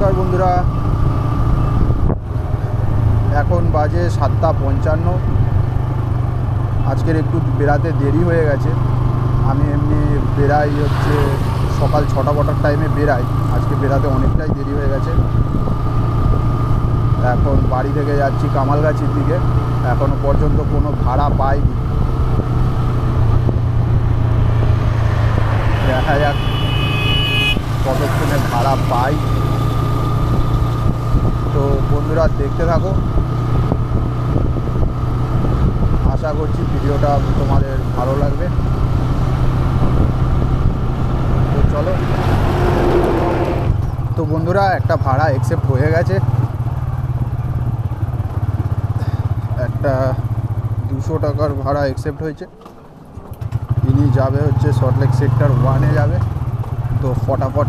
নমস্কার বন্ধুরা, এখন বাজে 7:55। আজকের একটু বেরাতে দেরি হয়ে গেছে। আমি এমনি বেরাই হচ্ছে সকাল 6টা টাইমে বেরাই, আজকে বেরাতে অনেকটাই দেরি হয়ে গেছে। এখন বাড়ি থেকে যাচ্ছি কামালগাছির দিকে, এখনও পর্যন্ত কোনো ভাড়া পাইনি। দেখা যাক কতক্ষণে ভাড়া পাই। তো বন্ধুরা দেখতে থাকো, আশা করছি ভিডিওটা তোমাদের ভালো লাগবে। তো চলো। তো বন্ধুরা একটা ভাড়া অ্যাকসেপ্ট হয়ে গেছে, একটা 200 টাকার ভাড়া অ্যাকসেপ্ট হয়েছে। ইনি যাবে হচ্ছে সল্টলেক সেক্টর 1-এ যাবে। তো ফটাফট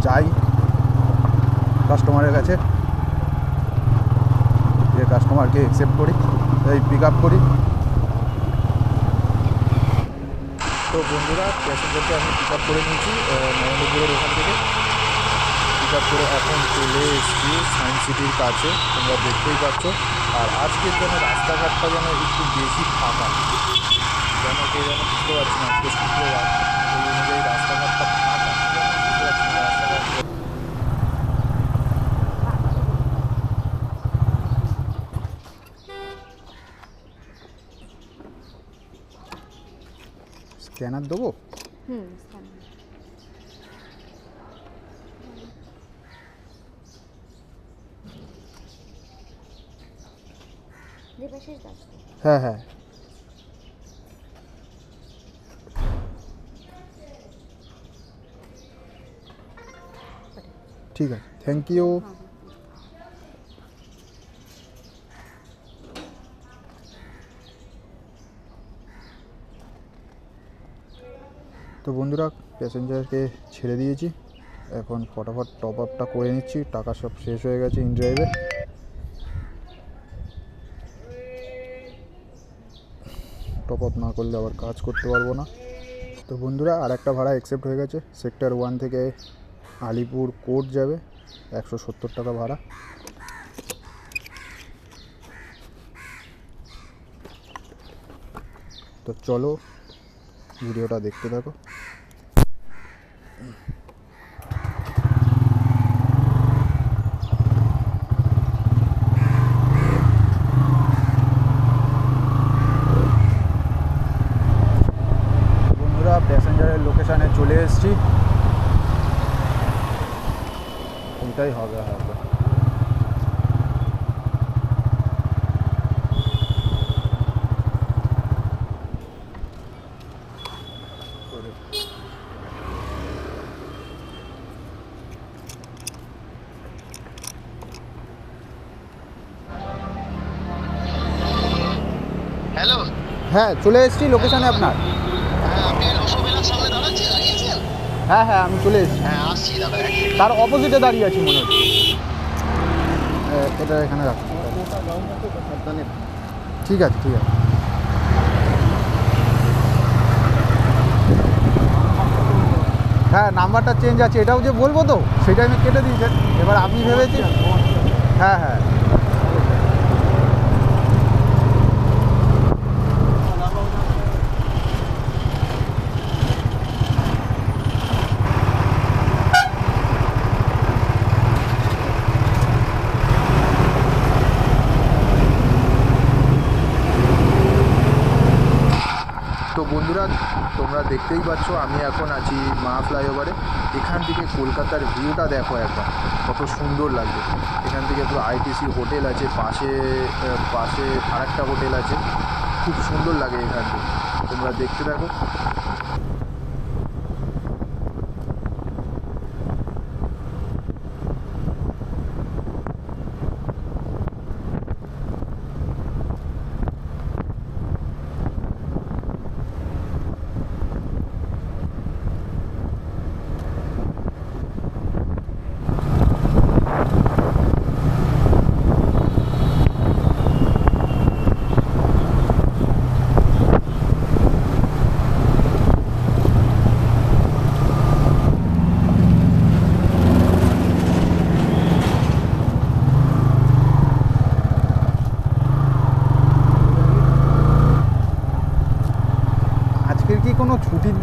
যাই কাস্টমারের কাছে, যে কাস্টমারকে অ্যাকসেপ্ট করি, এই পিক আপ করি। তো বন্ধুরা প্যাসেঞ্জারকে আমি পিক আপ করে নিয়েছি নরেন্দ্রপুরের ওখান থেকে। পিক আপ করে এখন চলে এসেছি সায়েন্স সিটির কাছে, তোমরা দেখতেই পাচ্ছ। আর আজকের যেন রাস্তাঘাটটা যেন একটু বেশি ফাঁকা, যেন কে যেন বুঝতে পারছি না, আজকে শুক্রবার ওই অনুযায়ী রাস্তাঘাটটা ফাঁকা, বুঝতে পারছি না রাস্তাঘাট। স্ক্যানার দেবো? হ্যাঁ হ্যাঁ, ঠিক আছে, থ্যাংক ইউ। তো বন্ধুরা প্যাসেঞ্জারকে ছেড়ে দিয়েছি, এখন ফটাফট টপ আপটা করে নিচ্ছি। টাকা সব শেষ হয়ে গেছে ইনড্রাইভে। টপ আপ না করলে আবার কাজ করতে পারবো না। তো বন্ধুরা আর একটা ভাড়া অ্যাকসেপ্ট হয়ে গেছে, সেক্টর 1 থেকে আলিপুর কোর্ট যাবে, 170 টাকা ভাড়া। তো চলো ভিডিওটা দেখতে থাকো। বন্ধুরা প্যাসেঞ্জারের লোকেশানে চলে এসেছি, এটাই হবে হয়তো। হ্যালো, হ্যাঁ চলে এসেছি লোকেশানে আপনার। হ্যাঁ আপনি রসমেলার সামনে দাঁড়াচ্ছেন, দাঁড়িয়েছেন? হ্যাঁ হ্যাঁ আমি চলে এসেছি, হ্যাঁ আসছি দাদা। তার অপোজিটে দাঁড়িয়ে আছি মনে হচ্ছে। এটা এখানে রাখো, ঠিক আছে ঠিক আছে। হ্যাঁ নাম্বারটা চেঞ্জ আছে, এটাও যে বলবো তো সেটা আমি কেটে দিয়েছেন, এবার আপনি ভেবেছেন। হ্যাঁ হ্যাঁ তো বন্ধুরা তোমরা দেখতেই পাচ্ছ আমি এখন আছি মা ফ্লাইওভারে। এখান থেকে কলকাতার ভিউটা দেখো একবার, কত সুন্দর লাগবে। এখান থেকে পুরো আইটিসি হোটেল আছে, পাশে পাশে আরেকটা হোটেল আছে, খুব সুন্দর লাগে এখান থেকে, তোমরা দেখতে থাকো।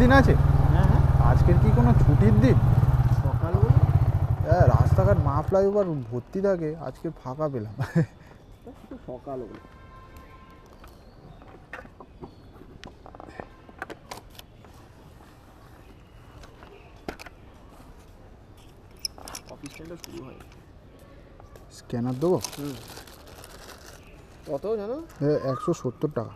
দিন আছে? হ্যাঁ হ্যাঁ, আজকের কি কোনো ছুটির দিন? সকাল বলে হ্যাঁ, রাস্তাঘাট মা ফ্লাইওভার ভর্তি থাকে, আজকে ফাঁকা পেলাম। শুধু সকাল বলে। অফিস টাইমটা শুরু হয়। স্ক্যানার দেবো? কত জানো? 170 টাকা।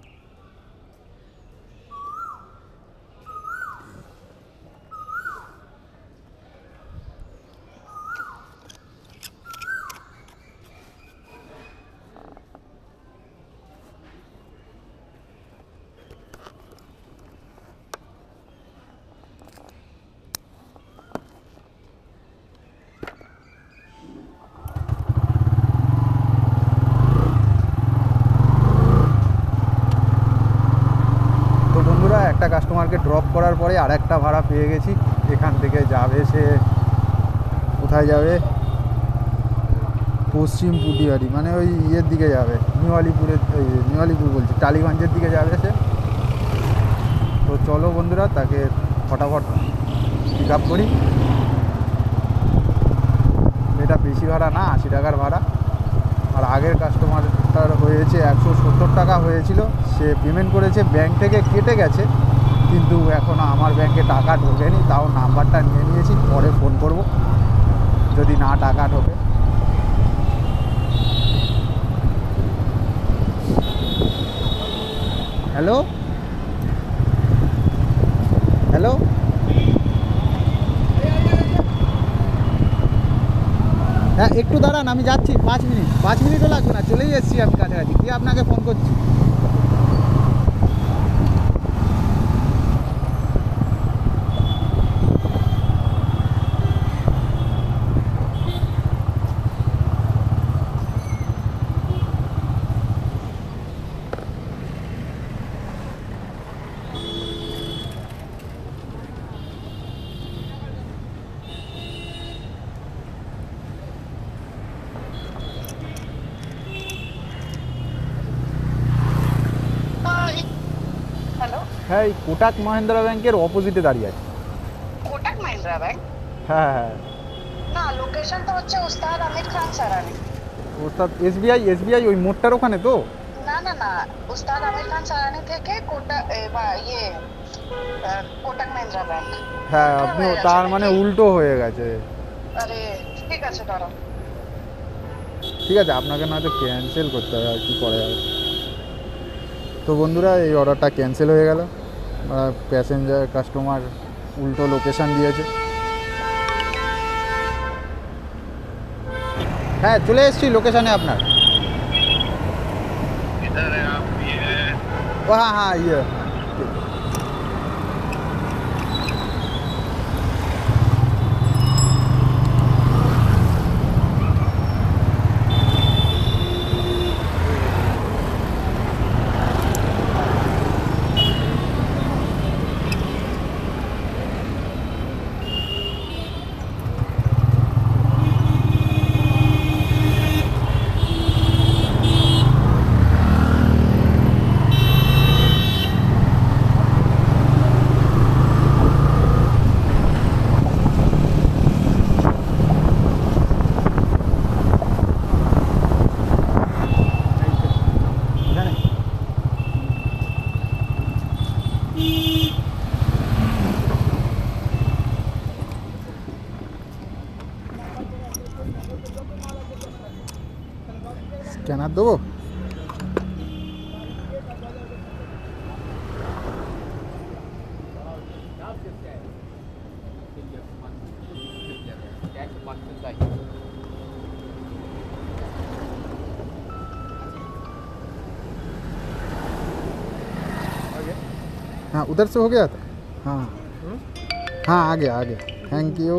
তো বন্ধুরা, একটা কাস্টমারকে ড্রপ করার পরে আর একটা ভাড়া পেয়ে গেছি। এখান থেকে যাবে সে কোথায় যাবে? পশ্চিম পুটিয়ারি, মানে ওই ইয়ের দিকে যাবে, নিউ আলিপুর বলছি, টালিগঞ্জের দিকে যাবে সে। তো চলো বন্ধুরা, তাকে ফটাফট পিক আপ করি। এটা বেশি ভাড়া না, 80 টাকার ভাড়া। আর আগের কাস্টমারটার হয়েছে 170 টাকা হয়েছিল, সে পেমেন্ট করেছে, ব্যাংক থেকে কেটে গেছে, কিন্তু এখনও আমার ব্যাংকে টাকা ঢোকেনি। তাও নাম্বারটা নিয়ে নিয়েছি, পরে ফোন করব যদি না টাকা ঢোকে। হ্যালো হ্যালো, হ্যাঁ একটু দাঁড়ান, আমি যাচ্ছি। 5 মিনিটও লাগবে না, চলেই এসেছি আমি কাছাকাছি, দিয়ে আপনাকে ফোন করছি। হ্যালো, হ্যাঁ, এই কোটাক মহিন্দ্রা ব্যাংকের অপোজিটে দাঁড়িয়ে আছে। কোটাক মাহিন্দ্রা ব্যাংক? হ্যাঁ হ্যাঁ, না, লোকেশন তো হচ্ছে উস্তাদ আমির খান সারানি। ওস্তাদ এসবিআই ওই মোড়টার ওখানে তো? না না না, উস্তাদ আমির খান সারানি থেকে কোটাক মাহিন্দ্রা ব্যাংক। হ্যাঁ, উল্টো আপনি হয়ে গেছে তার মানে নাকি? উল্টো হয়ে গেছে। আরে ঠিক আছে, দাঁড়াও। ঠিক আছে, আপনাকে নয়তো ক্যান্সেল করতে হবে, আর কি করা যাবে। তো বন্ধুরা, এই অর্ডারটা ক্যান্সেল হয়ে গেল। প্যাসেঞ্জার কাস্টমার উল্টো লোকেশান দিয়েছে। হ্যাঁ, চলে এসেছি লোকেশানে আপনার। ও হ্যাঁ হ্যাঁ, ইয়ে স্ক্যানার দেবো? हाँ, उधर से हो गया था। हाँ हाँ, आ गया। Thank you.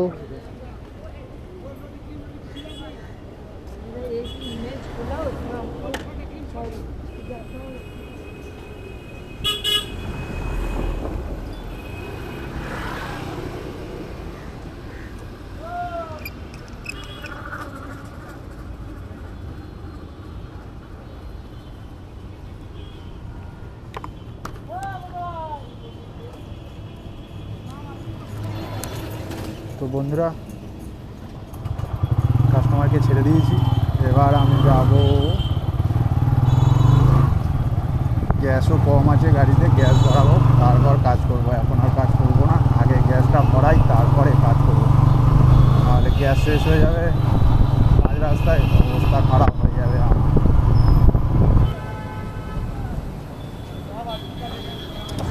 বন্ধুরা কাস্টমারকে ছেড়ে দিয়েছি, এবার আমি যাব, গ্যাসও কম আছে গাড়িতে, গ্যাস ভরাবো তারপর কাজ করব। এখন আর কাজ করবো না, আগে গ্যাসটা ভরাই তারপরে কাজ করব, নাহলে গ্যাস শেষ হয়ে যাবে মাঝ রাস্তায়, অবস্থা খারাপ হয়ে যাবে আমার।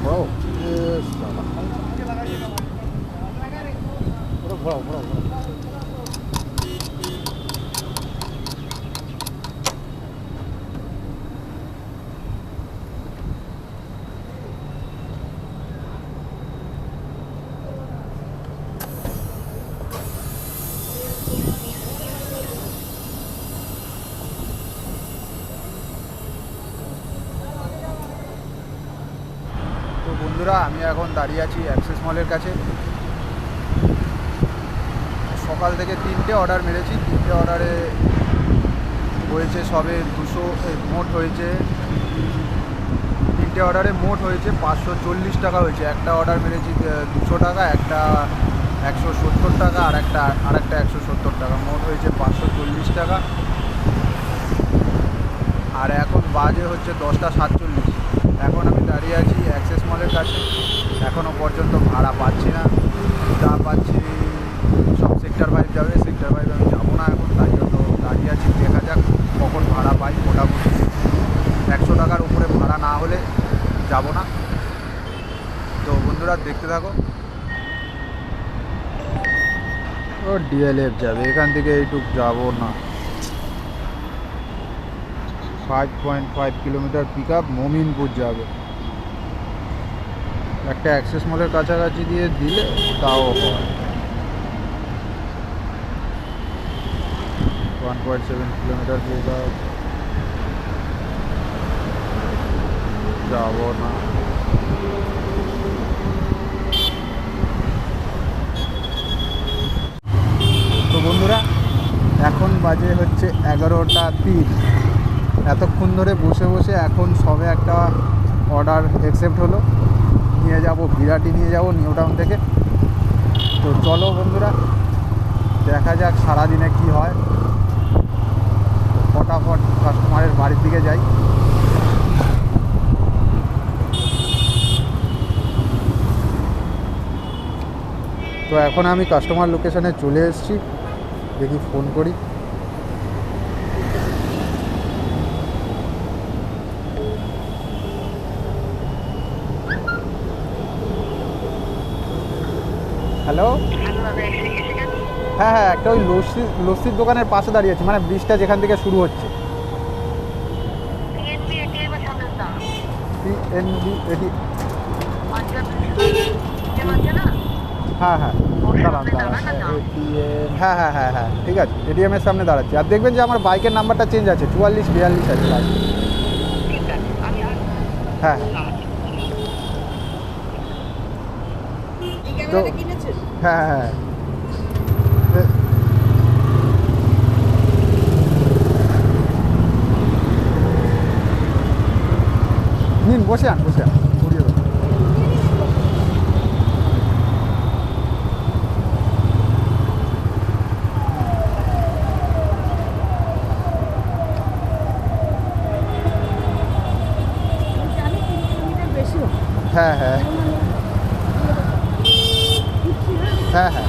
ভরাও, বেশ বাবা। ভরাও ভরাও ভরাও। তো বন্ধুরা আমি এখন দাঁড়িয়ে আছি অ্যাক্সেস মলের কাছে। সকাল থেকে 3টে অর্ডার মেরেছি, 3টে অর্ডারে হয়েছে সবে 200, মোট হয়েছে 3টে অর্ডারে মোট হয়েছে 540 টাকা হয়েছে। একটা অর্ডার মেরেছি 200 টাকা, একটা 170 টাকা, আর একটা 170 টাকা, মোট হয়েছে 540 টাকা। আর এখন বাজে হচ্ছে 10টা 47। এখন আমি দাঁড়িয়ে আছি অ্যাক্সেস মলের কাছে, এখনও পর্যন্ত ভাড়া পাচ্ছি না। যা পাচ্ছি সব সেক্টর 5 যাবে, সেক্টর 5 আমি যাবো না এখন, তাই জন্য দাঁড়িয়ে আছি। দেখা যাক কখন ভাড়া পাই। মোটামুটি 100 টাকার উপরে ভাড়া না হলে যাব না। তো বন্ধুরা দেখতে থাকো। ও ডিএলএফ যাবে, এখান থেকে এইটুক যাবো না। 5.5 কিলোমিটার পিক আপ মোমিনপুর যাবে। একটা অ্যাক্সেস মলের কাছাকাছি দিয়ে দিলে তাও হয়। 1.7 কিলোমিটার পিক আপ যাবো না। তো বন্ধুরা এখন বাজে হচ্ছে 11টা 3। এতক্ষণ ধরে বসে বসে এখন সবে একটা অর্ডার অ্যাকসেপ্ট হলো, নিয়ে যাব বিরাটি, নিয়ে যাব নিউ টাউন থেকে। তো চলো বন্ধুরা দেখা যাক সারাদিনে কি হয়। ফটাফট কাস্টমারের বাড়ির দিকে যাই। তো এখন আমি কাস্টমার লোকেশনে চলে এসেছি, দেখি ফোন করি। হ্যালো, হ্যাঁ হ্যাঁ, একটা ওই লস্যির দোকানের পাশে দাঁড়িয়ে আছি, মানে ব্রিজটা যেখান থেকে শুরু হচ্ছে। পিএনবি এটি, হ্যাঁ হ্যাঁ দাঁড়ান দাঁড়ান, এটিএম, হ্যাঁ হ্যাঁ হ্যাঁ হ্যাঁ ঠিক আছে, এটিএমের সামনে দাঁড়াচ্ছি। আর দেখবেন যে আমার বাইকের নাম্বারটা চেঞ্জ আছে, 4442 আছে লাস্ট। হ্যাঁ তো হ্যাঁ হ্যাঁ নিন, বসে আন ঘুরিয়ে দেবো। হ্যাঁ হ্যাঁ হ্যাঁ হ্যাঁ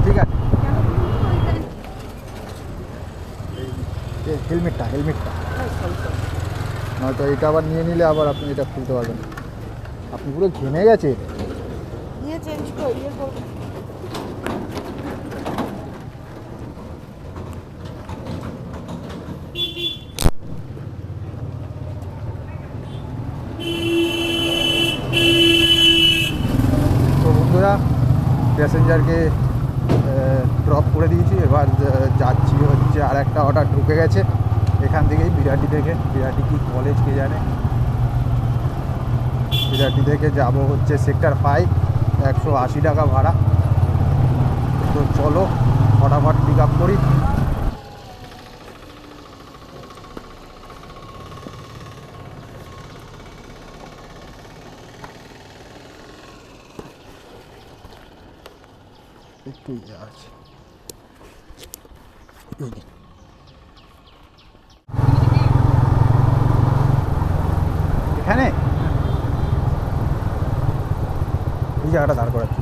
ঠিক আছে। হেলমেটটা নয়তো এটা আবার নিয়ে নিলে আবার আপনি এটা খুলতে পারবেন। আপনি পুরো ঘেমে গেছে। তো বন্ধুরা প্যাসেঞ্জারকে ড্রপ করে দিয়েছি, এবার যাচ্ছি হচ্ছে আর একটা অর্ডার ঢুকে গেছে এখান থেকেই, বিরাটি থেকে। বিরাটি কি কলেজ কে জানে। বিরাটি থেকে যাব হচ্ছে সেক্টর 5, 180 টাকা ভাড়া। তো চলো ফটাফট পিক আপ করি। একটু আছে এখানে এই জায়গাটা দাঁড় করাচ্ছি।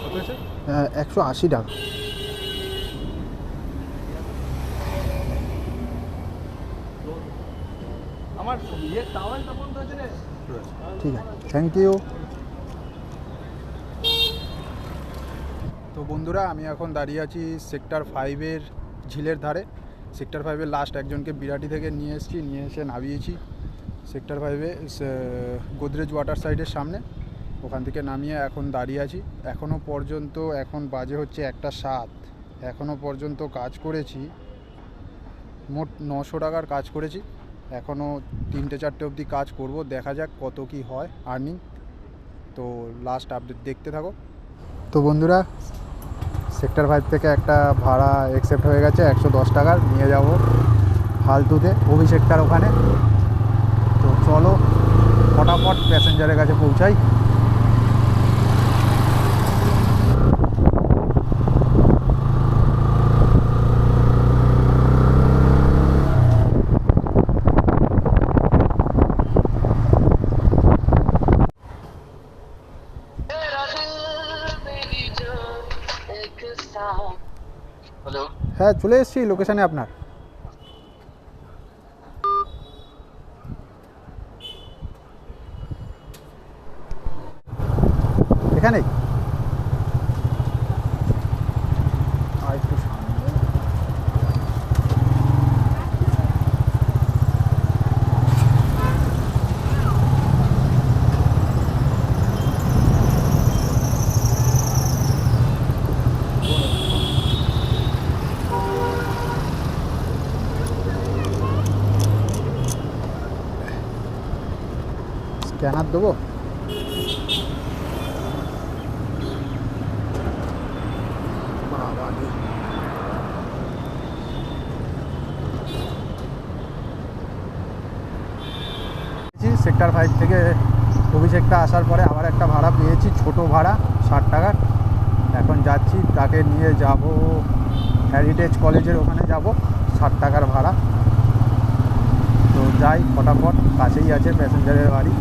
কত হয়েছে? 180 টাকা। আমার টাওয়ালটা বন্ধ হয়েছে রে। ঠিক আছে, থ্যাংক ইউ। তো বন্ধুরা, আমি এখন দাঁড়িয়ে আছি সেক্টর 5-এর ঝিলের ধারে। সেক্টর 5-এর লাস্ট একজনকে বিরাটি থেকে নিয়ে এসে নামিয়েছি সেক্টর 5-এ গোদরেজ ওয়াটার সাইডের সামনে। ওখান থেকে নামিয়ে এখন দাঁড়িয়ে আছি। এখনও পর্যন্ত, এখন বাজে হচ্ছে 1:07, এখনও পর্যন্ত কাজ করেছি মোট 900 টাকার কাজ করেছি। এখনও 3-4টে অবধি কাজ করব, দেখা যাক কত কি হয় আর্নিং। তো লাস্ট আপডেট দেখতে থাকো। তো বন্ধুরা, সেক্টর 5 থেকে একটা ভাড়া অ্যাকসেপ্ট হয়ে গেছে 110 টাকার, নিয়ে যাব ফালতুতে অভিষেকটার ওখানে। তো চলো ফটাফট প্যাসেঞ্জারের কাছে পৌঁছাই। হ্যালো, হ্যাঁ, চলে এসেছি লোকেশানে আপনার। এখানেই আর একটু সামনে। স্ক্যানার দেবো? সেক্টর 5 থেকে অভিষেকটা আসার পরে আবার একটা ভাড়া পেয়েছি, ছোট ভাড়া 60 টাকার। এখন যাচ্ছি, তাকে নিয়ে যাব হেরিটেজ কলেজের ওখানে যাব, 60 টাকার ভাড়া। তো যাই ফটাফট, কাছেই আছে প্যাসেঞ্জারের বাড়ি।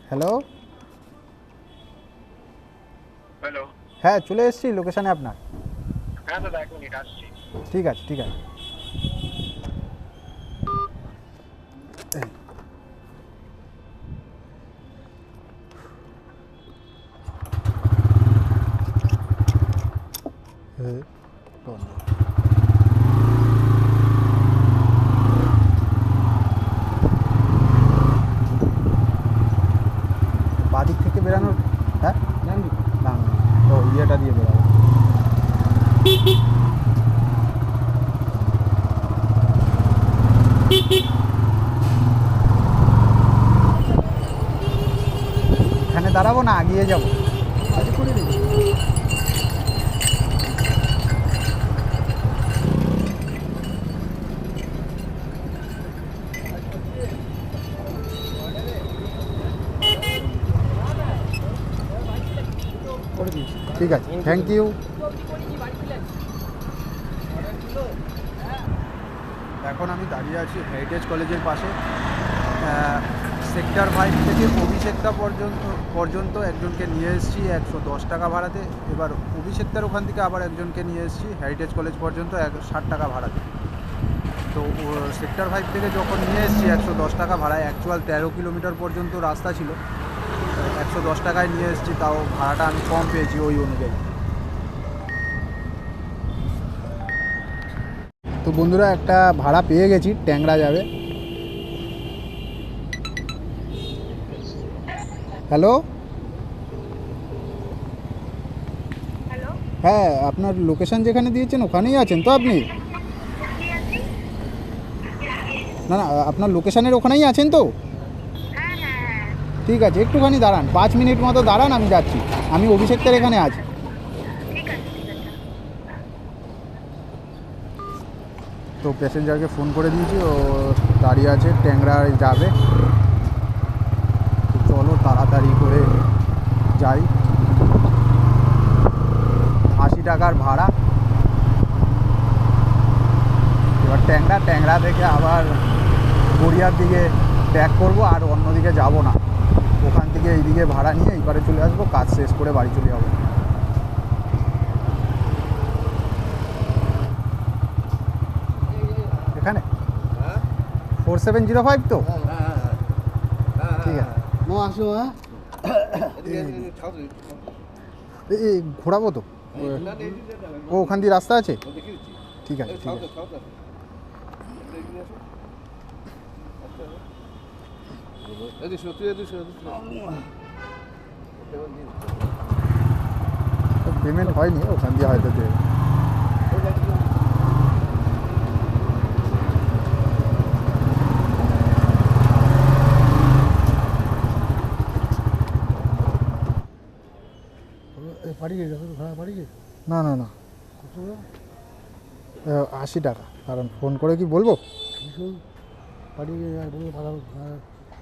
Hello, hello. হ্যাঁ চলে এসেছি লোকেশানে আপনার। হ্যাঁ দাদা, 1 মিনিট আসছি। ঠিক আছে, ঠিক আছে। বাদিক থেকে বেরানোর, হ্যাঁ না, তো ইয়েটা দিয়ে বেরাবো। এখানে দাঁড়াবো না, আগিয়ে যাবো? ঠিক আছে, থ্যাংক ইউ। এখন আমি দাঁড়িয়ে আছি হেরিটেজ কলেজের পাশে। সেক্টর 5 থেকে অভিষেকটা পর্যন্ত একজনকে নিয়ে এসেছি 110 টাকা ভাড়াতে। এবার অভিষেকটার ওখান থেকে আবার একজনকে নিয়ে এসেছি হেরিটেজ কলেজ পর্যন্ত 60 টাকা ভাড়াতে। তো সেক্টর 5 থেকে যখন নিয়ে এসেছি 110 টাকা ভাড়ায়, অ্যাকচুয়াল 13 কিলোমিটার পর্যন্ত রাস্তা ছিল। 110 টাকায় নিয়ে এসেছি, তাও ভাড়াটা আমি কম পেয়েছি ওই অনুযায়ী। তো বন্ধুরা একটা ভাড়া পেয়ে গেছি, ট্যাংরা যাবে। হ্যালো, হ্যালো, হ্যাঁ আপনার লোকেশন যেখানে দিয়েছেন ওখানেই আছেন তো আপনি? না না, আপনার লোকেশানের ওখানেই আছেন তো? হ্যাঁ হ্যাঁ হ্যাঁ, ঠিক আছে, একটুখানি দাঁড়ান, 5 মিনিট মতো দাঁড়ান, আমি যাচ্ছি। আমি অভিষেকটার এখানে আছি। ঠিক আছে ঠিক আছে। তো প্যাসেঞ্জারকে ফোন করে দিয়েছি, ও দাঁড়িয়ে আছে, ট্যাংরা যাবে। তো চলো তাড়াতাড়ি করে যাই। 80 টাকার ভাড়া। এবার ট্যাংরা থেকে আবার গড়িয়ার দিকে ব্যাক করব, আর অন্যদিকে যাব না। ওখান থেকে এইদিকে ভাড়া নিয়ে এইবারে চলে আসবো, কাজ শেষ করে বাড়ি চলে যাবো। এখানে 4705 তো? ঠিক আছে, মো আসো। হ্যাঁ এই ঘোরাবো তো? ও ওখান দিয়ে রাস্তা আছে? ঠিক আছে ঠিক আছে। পেমেন্ট হয়নি, ওখান দিয়ে হয়তো দেবে। না না না, 80 টাকা। কারণ ফোন করে কি বলবো?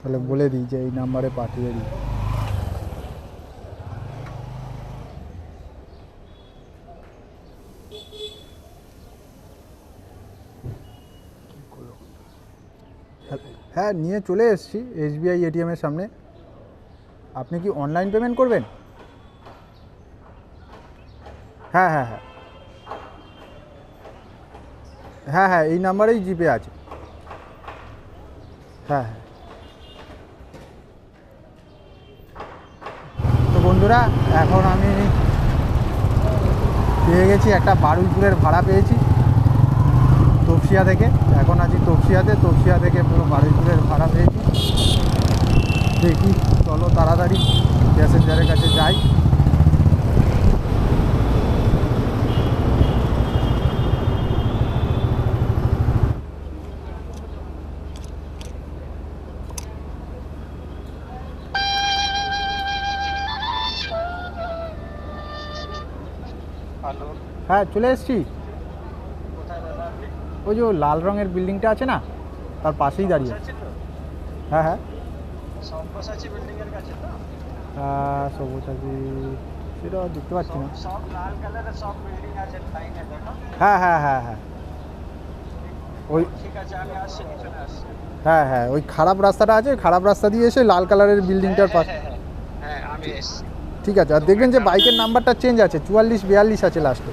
তাহলে বলে দিই যে এই নাম্বারে পাঠিয়ে দিই। হ্যাঁ নিয়ে চলে এসেছি SBI ATM-এর সামনে। আপনি কি অনলাইন পেমেন্ট করবেন? হ্যাঁ হ্যাঁ হ্যাঁ হ্যাঁ হ্যাঁ, এই নাম্বারেই জিপে আছে। হ্যাঁ হ্যাঁ। তো বন্ধুরা, এখন আমি পেয়ে গেছি একটা বারুইপুরের ভাড়া পেয়েছি তপসিয়া থেকে। এখন আছি তপসিয়াতে, তপসিয়া থেকে পুরো বারুইপুরের ভাড়া পেয়েছি। দেখি, চলো তাড়াতাড়ি প্যাসেঞ্জারের কাছে যাই। হ্যালো, হ্যাঁ চলে এসেছি। কোথায় দাদা আপনি? ওই যে লাল রঙের বিল্ডিংটা আছে না, তার পাশেই দাঁড়িয়ে। আছে তো? হ্যাঁ হ্যাঁ, সব্যসাচী বিল্ডিং এর কাছে তো? সবুজ আছে, সেটা দেখতে পাচ্ছি না। সব লাল কালারের সব বিল্ডিং আছে লাইনে, দেখো। হ্যাঁ হ্যাঁ হ্যাঁ হ্যাঁ, ওই ঠিক আছে, আমি আসছি, চলে আসছি। হ্যাঁ হ্যাঁ, ওই খারাপ রাস্তাটা আছে, খারাপ রাস্তা দিয়ে এসে লাল কালারের বিল্ডিংটার পাশে। হ্যাঁ, হ্যাঁ, আমি এসছি। ঠিক আছে, আর দেখবেন যে বাইকের নাম্বারটা চেঞ্জ আছে, 4442 আছে লাস্টে।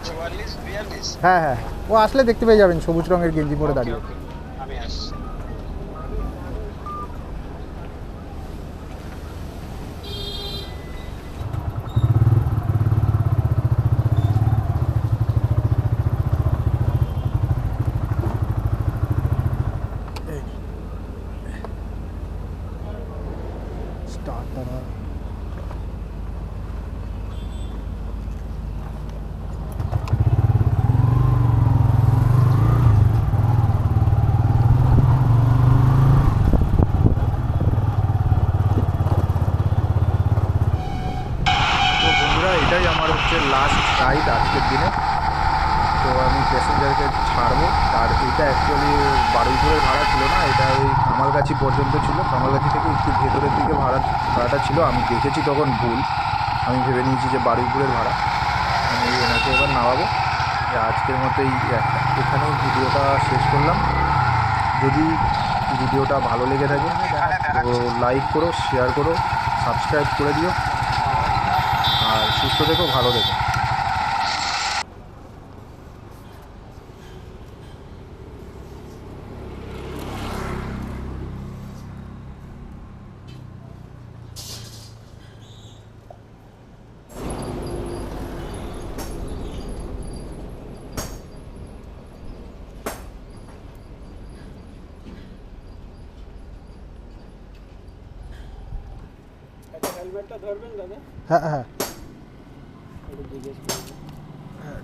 4442? হ্যাঁ হ্যাঁ, ও আসলে দেখতে পেয়ে যাবেন, সবুজ রঙের গেঞ্জি পরে দাঁড়িয়ে। ওকে, আমি আসছি। স্টার্ট এটাই আমার হচ্ছে লাস্ট রাইড আজকের দিনে। তো আমি প্যাসেঞ্জারকে ছাড়বো। আর এটা অ্যাকচুয়ালি বারুইপুরের ভাড়া ছিল না, এটা ওই কামালগাছি পর্যন্ত ছিল। কামালগাছি থেকে একটু ভেতরের দিকে ভাড়াটা ছিল। আমি দেখেছি তখন ভুল, আমি ভেবে নিয়েছি যে বারুইপুরের ভাড়া। আমি ওনাকে এবার নামাবো। যে আজকের মতো এখানেই ভিডিওটা শেষ করলাম। যদি ভিডিওটা ভালো লেগে থাকে তো লাইক করো, শেয়ার করো, সাবস্ক্রাইব করে দিও। আর সুস্থ থেকো, ভালো থেকো। হেলমেটটা ধরবেন দাদা হ্যাঁ হ্যাঁ একটু জিজ্ঞেস করবো হ্যাঁ